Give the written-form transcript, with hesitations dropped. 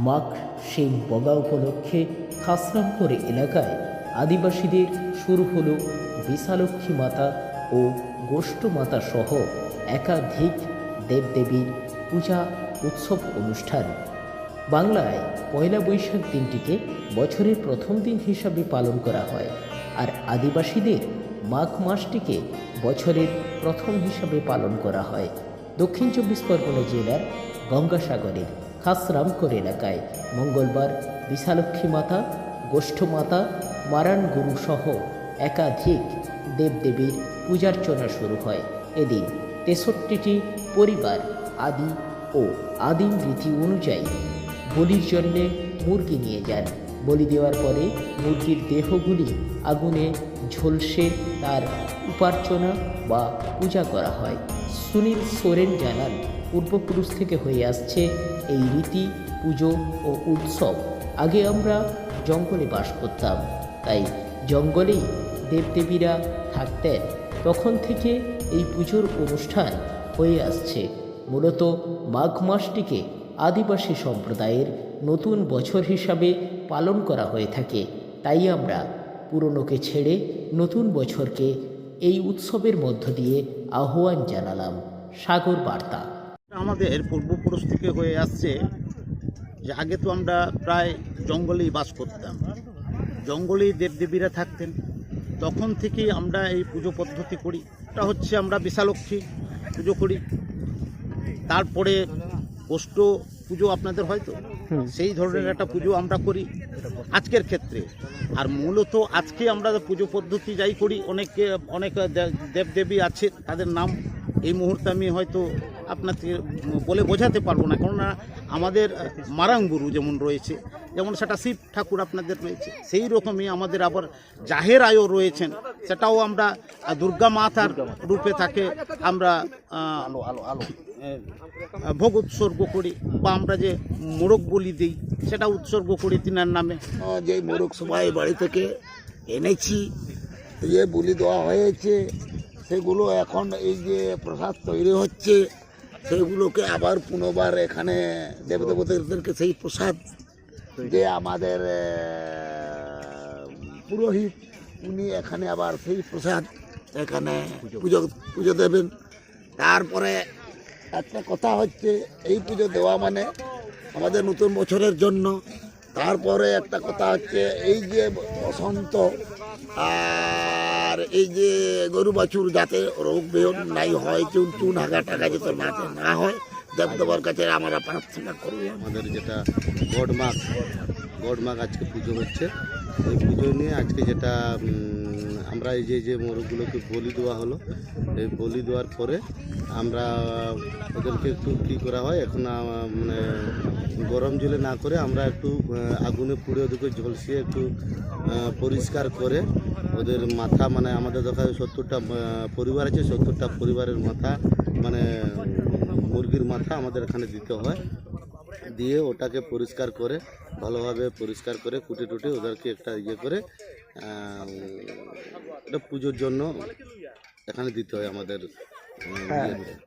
মাঘ সেই বগা উপলক্ষে খাসরামপুর এলাকায় আদিবাসীদের শুরু হলো বিশালক্ষী মাতা ও গোষ্ঠ মাতা সহ একাধিক দেবদেবীর পূজা উৎসব অনুষ্ঠান। বাংলায় পয়লা বৈশাখ দিনটিকে বছরের প্রথম দিন হিসাবে পালন করা হয়, আর আদিবাসীদের মাঘ মাসটিকে বছরের প্রথম হিসাবে পালন করা হয়। দক্ষিণ চব্বিশ পরগনা জেলার গঙ্গাসাগরের খাসরামপুর এলাকায় মঙ্গলবার বিশালক্ষী মাতা, গোষ্ঠ মাতা, মারান গুরু সহ একাধিক দেবদেবীর পূজার্চনা শুরু হয়। এদিন ৬৩টি পরিবার আদি ও আদিম রীতি অনুযায়ী বলির জন্যে মুরগি নিয়ে যান। বলি দেওয়ার পরে মুরগির দেহগুলি আগুনে ঝলসে তার উপার্চনা বা পূজা করা হয়। সুনীল সোরেন জানান, পূর্বপুরুষ থেকে হয়ে আসছে এই রীতি, পুজো ও উৎসব। আগে আমরা জঙ্গলে বাস করতাম, তাই জঙ্গলেই দেবদেবীরা থাকতেন। তখন থেকে এই পুজোর অনুষ্ঠান হয়ে আসছে। মূলত মাঘ মাসটিকে আদিবাসী সম্প্রদায়ের নতুন বছর হিসাবে পালন করা হয়ে থাকে। তাই আমরা পুরনোকে ছেড়ে নতুন বছরকে এই উৎসবের মধ্য দিয়ে আহ্বান জানালাম। সাগর বার্তা। আমাদের পূর্বপুরুষ থেকে হয়ে আসছে যে আগে তো আমরা প্রায় জঙ্গলেই বাস করতাম, জঙ্গলেই দেবদেবীরা থাকতেন। তখন থেকেই আমরা এই পুজো পদ্ধতি করি। এটা হচ্ছে আমরা বিশালক্ষী পুজো করি, তারপরে গোষ্ঠ পুজো আপনাদের হয়তো সেই ধরনের একটা পুজো আমরা করি আজকের ক্ষেত্রে। আর মূলত আজকে আমরা পুজো পদ্ধতি যাই করি, অনেক দেবদেবী আছে, তাদের নাম এই মুহূর্তে আমি হয়তো আপনাকে বলে বোঝাতে পারবো না, কেননা আমাদের মারাঙ্গুরু যেমন রয়েছে, যেমন সেটা শিব ঠাকুর আপনাদের রয়েছে, সেই রকমই আমাদের আবার জাহের আয়ও রয়েছেন, সেটাও আমরা দুর্গা মাতার রূপে তাকে আমরা ভোগ উৎসর্গ করি, বা আমরা যে মোরগ বলি দিই সেটা উৎসর্গ করি তিনার নামে। যে মোরগ সবাই বাড়ি থেকে এনেছি, যে বলি দেওয়া হয়েছে, সেগুলো এখন এই যে প্রসাদ তৈরি হচ্ছে, সেগুলোকে আবার পুনর্বার এখানে দেবদেবতাদেরকে সেই প্রসাদ যে আমাদের পুরোহিত, উনি এখানে আবার সেই প্রসাদ এখানে পুজো দেবেন। তারপরে একটা কথা হচ্ছে, এই পুজো দেওয়া মানে আমাদের নতুন বছরের জন্য। তারপরে একটা কথা হচ্ছে, এই যে বসন্ত আর এই যে গরু বাছুর যাতে রোগ বেয়ন নাই হয়, চুন হাগা টাকা যাতে না হয়, দেবদেবর কাছে আমরা প্রার্থনা করব। আমাদের যেটা গড মাঘ আজকে পুজো হচ্ছে, এই পুজো নিয়ে আজকে যেটা আমরা এই যে মোরগগুলোকে বলি দেওয়া হলো, এই বলি দেওয়ার পরে আমরা ওদেরকে একটু কী করা হয়, এখন মানে গরম জলে না করে আমরা একটু আগুনে পুড়ে ওদেরকে ঝলসিয়ে একটু পরিষ্কার করে ওদের মাথা, মানে আমাদের দেখা 70টা পরিবার আছে, 70টা পরিবারের মাথা, মানে মুরগির মাথা আমাদের এখানে দিতে হয়। দিয়ে ওটাকে পরিষ্কার করে, ভালোভাবে পরিষ্কার করে কুটে টুটে ওদেরকে একটা ইয়ে করে এটা পুজোর জন্য এখানে দিতে হয় আমাদের।